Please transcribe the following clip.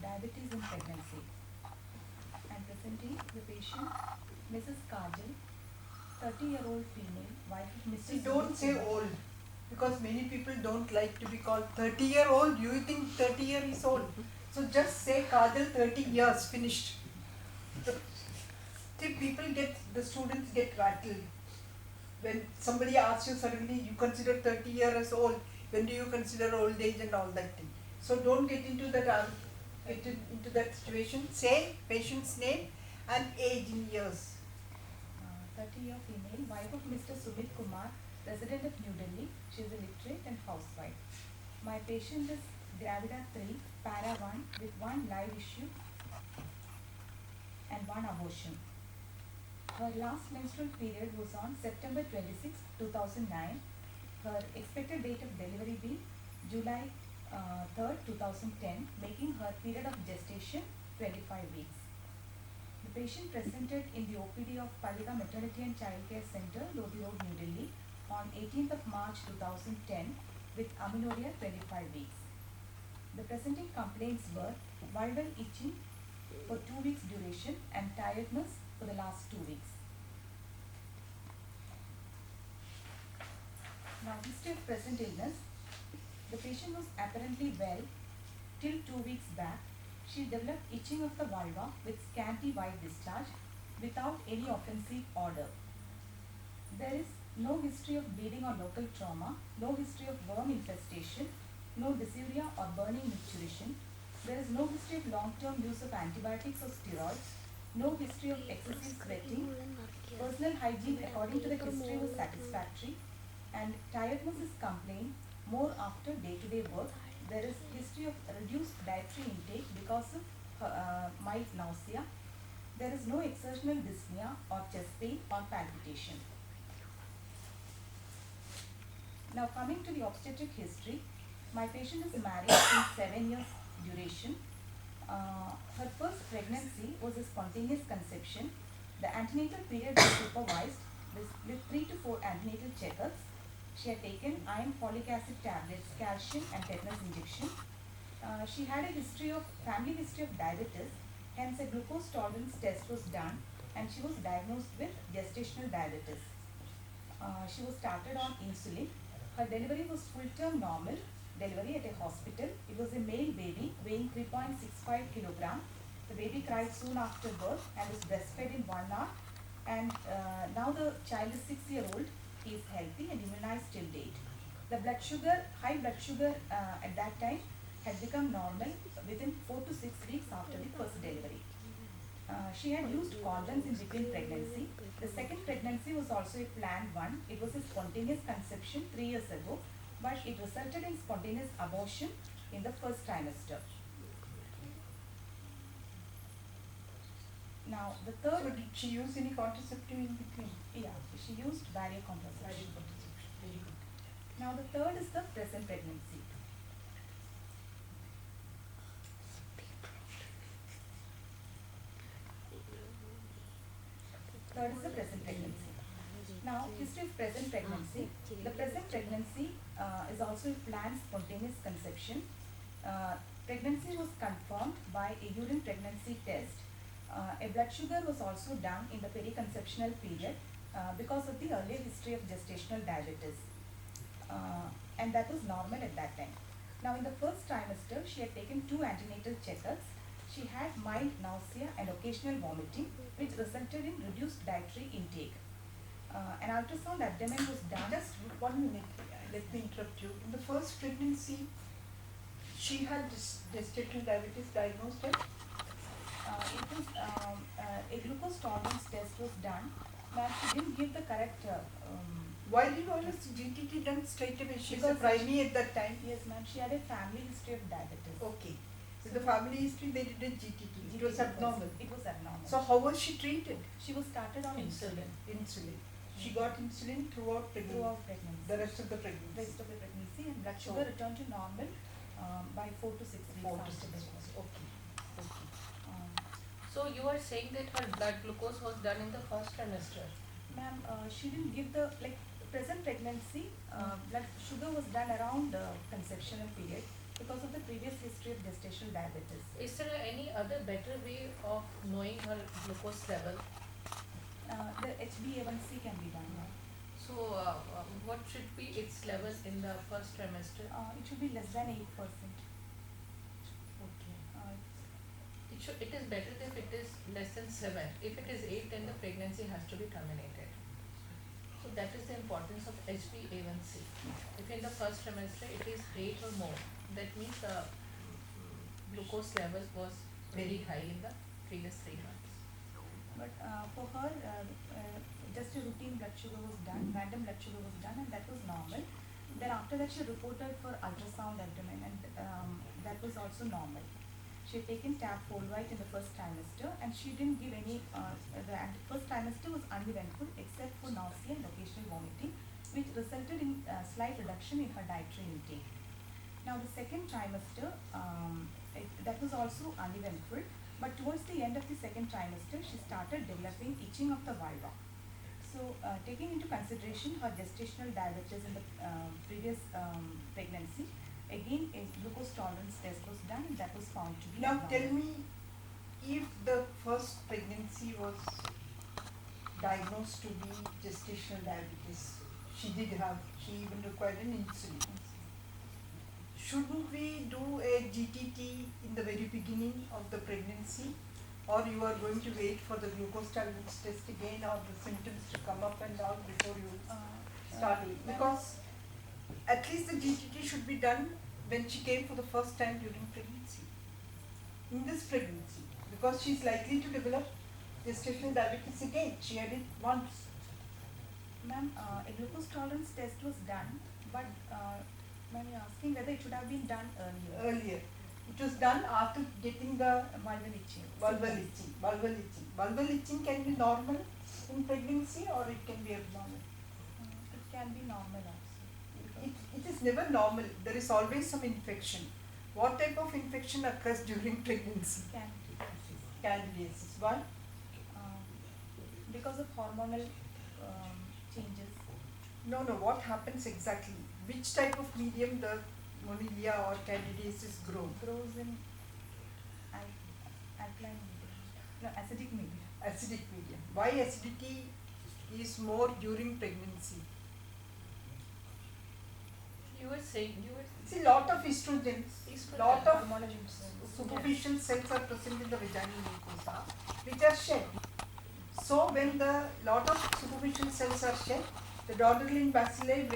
diabetes in pregnancy. And presenting the patient, Mrs. Kajal, 30-year-old female, wife of Mr. See, don't say old, because many people don't like to be called 30-year-old. You think 30 year is old? So just say Kajal 30 years, finished. See, the students get rattled. When somebody asks you suddenly, you consider 30 years as old, when do you consider old age and all that thing? So don't get into that situation. Say patient's name and age in years. 30-year female, wife of Mr. Sumit Kumar, resident of New Delhi. She is a literate and housewife. My patient is Gravida 3, Para 1, with one live issue and one abortion. Her last menstrual period was on September 26, 2009. Her expected date of delivery being July 3rd, 2010, making her period of gestation 25 weeks. The patient presented in the OPD of Palika Maternity and Childcare Center, Lodi Road, New Delhi, on 18th of March 2010 with amenorrhea 25 weeks. The presenting complaints were vulval itching for 2 weeks duration and tiredness for the last 2 weeks. Now, history of present illness. The patient was apparently well till 2 weeks back. She developed itching of the vulva with scanty white discharge without any offensive odor. There is no history of bleeding or local trauma, no history of worm infestation, no dysuria or burning micturition. There is no history of long-term use of antibiotics or steroids, no history of excessive sweating. Personal hygiene according to the history was satisfactory, and tiredness is complained more after day-to-day work. There is history of reduced dietary intake because of mild nausea. There is no exertional dyspnea or chest pain or palpitation. Now, coming to the obstetric history, my patient is married in 7 years duration. Her first pregnancy was a spontaneous conception. The antenatal period was supervised with 3 to 4 antenatal checkups. She had taken iron folic acid tablets, calcium and tetanus injection. She had a family history of diabetes, hence a glucose tolerance test was done and she was diagnosed with gestational diabetes. She was started on insulin. Her delivery was full-term normal delivery at a hospital. It was a male baby weighing 3.65 kilogram. The baby cried soon after birth and was breastfed in 1 hour. And now the child is 6-year-old. He is healthy and immunized till date. The high blood sugar at that time had become normal within 4 to 6 weeks after the first delivery. She had used condoms in between pregnancy. The second pregnancy was also a planned one. It was a spontaneous conception 3 years ago, but it resulted in spontaneous abortion in the first trimester. Now, the third... So did she use any contraceptive in between? Yeah, she used barrier contraception. Very good. Now, the third is the present pregnancy. Third is the present pregnancy. Now, history of present pregnancy. The present pregnancy is also a planned spontaneous conception. Pregnancy was confirmed by a urine pregnancy test. A blood sugar was also done in the periconceptional period because of the earlier history of gestational diabetes. And that was normal at that time. Now, in the first trimester, she had taken 2 antenatal checkups. She had mild nausea and occasional vomiting, which resulted in reduced dietary intake. An ultrasound abdomen was done. Just 1 minute, let me interrupt you. In the first pregnancy, she had gestational diabetes diagnosed at? It was a glucose tolerance test was done, but she didn't give the correct. Why did you always GTT done straight away? She's a primary at that time. Yes, ma'am. She had a family history of diabetes. Okay. So the family history, they did a GTT. It was abnormal. It was abnormal. So how was she treated? She was started on insulin. She got insulin throughout pregnancy. The rest of the pregnancy. And blood sugar returned to normal by 4 to 6 weeks. 4 to 6 weeks. Okay. So you are saying that her blood glucose was done in the first trimester? Ma'am, she didn't give the present pregnancy. Blood sugar was done around the conceptional period. because of the previous history of gestational diabetes. Is there any other better way of knowing her glucose level? The HbA1c can be done now. So, what should be its level in the first trimester? It should be less than 8%. Okay. Uh, It is better if it is less than 7. If it is 8, then the pregnancy has to be terminated. So that is the importance of HbA1c. If in the first trimester it is 8 or more, that means the glucose level was very high in the previous 3 months. But for her, just a routine blood sugar was done, random blood sugar was done, and that was normal. Then after that, she reported for ultrasound abdomen, and that was also normal. She had taken tab folate in the first trimester, and she didn't give any. First trimester was uneventful except for nausea and occasional vomiting, which resulted in slight reduction in her dietary intake. Now the second trimester, that was also uneventful, but towards the end of the second trimester, she started developing itching of the vulva. So taking into consideration her gestational diabetes in the previous pregnancy, again a glucose tolerance test was done, and that was found to be Now abnormal. tell me, if the first pregnancy was diagnosed to be gestational diabetes, she even required an insulin. Shouldn't we do a GTT in the very beginning of the pregnancy, or you are going to wait for the glucose tolerance test again, or the symptoms to come up and out before you start it? Because at least the GTT should be done when she came for the first time during pregnancy, in this pregnancy, because she is likely to develop gestational diabetes again. She had it once. Ma'am, a glucose tolerance test was done, but ma'am, you're asking whether it should have been done earlier. Earlier. It was done after getting the Vulval itching. vulval itching. Vulval itching. Vulval itching can be normal in pregnancy, or it can be abnormal. It can be normal also. It is never normal. There is always some infection. What type of infection occurs during pregnancy? Candidiasis. Why? Because of hormonal changes. No. What happens exactly? Which type of medium the Monilia or Candidiasis grow? Grows in alkaline medium. No, acidic medium. Acidic medium. Why acidity is more during pregnancy? You were saying, See, lot of estrogens, lot of Hormonal influence. superficial cells are present in the vaginal mucosa, which are shed. So when the lot of superficial cells are shed, the Dodderlin bacilli